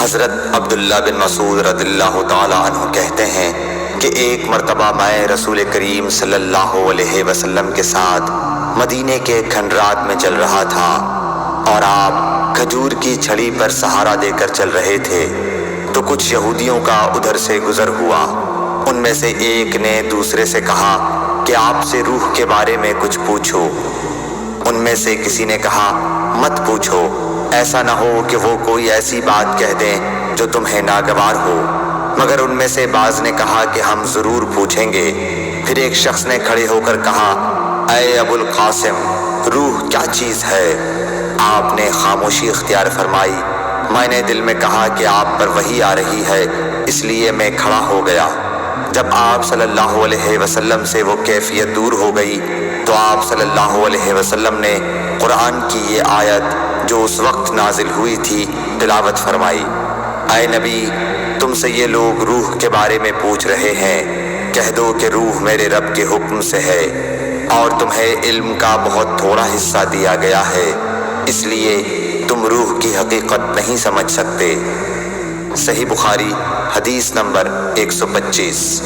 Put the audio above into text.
حضرت عبداللہ بن مسعود رضی اللہ تعالیٰ عنہ کہتے ہیں کہ ایک مرتبہ میں رسول کریم صلی اللہ علیہ وسلم کے ساتھ مدینے کے کھنڈرات میں چل رہا تھا اور آپ کھجور کی چھڑی پر سہارا دے کر چل رہے تھے تو کچھ یہودیوں کا ادھر سے گزر ہوا۔ ان میں سے ایک نے دوسرے سے کہا کہ آپ سے روح کے بارے میں کچھ پوچھو۔ ان میں سے کسی نے کہا مت پوچھو، ایسا نہ ہو کہ وہ کوئی ایسی بات کہہ دیں جو تمہیں ناگوار ہو۔ مگر ان میں سے بعض نے کہا کہ ہم ضرور پوچھیں گے۔ پھر ایک شخص نے کھڑے ہو کر کہا اے ابو القاسم، روح کیا چیز ہے؟ آپ نے خاموشی اختیار فرمائی۔ میں نے دل میں کہا کہ آپ پر وحی آ رہی ہے، اس لیے میں کھڑا ہو گیا۔ جب آپ صلی اللہ علیہ وسلم سے وہ کیفیت دور ہو گئی تو آپ صلی اللہ علیہ وسلم نے قرآن کی یہ آیت جو اس وقت نازل ہوئی تھی تلاوت فرمائی۔ اے نبی، تم سے یہ لوگ روح کے بارے میں پوچھ رہے ہیں، کہہ دو کہ روح میرے رب کے حکم سے ہے اور تمہیں علم کا بہت تھوڑا حصہ دیا گیا ہے، اس لیے تم روح کی حقیقت نہیں سمجھ سکتے۔ صحیح بخاری حدیث نمبر 125۔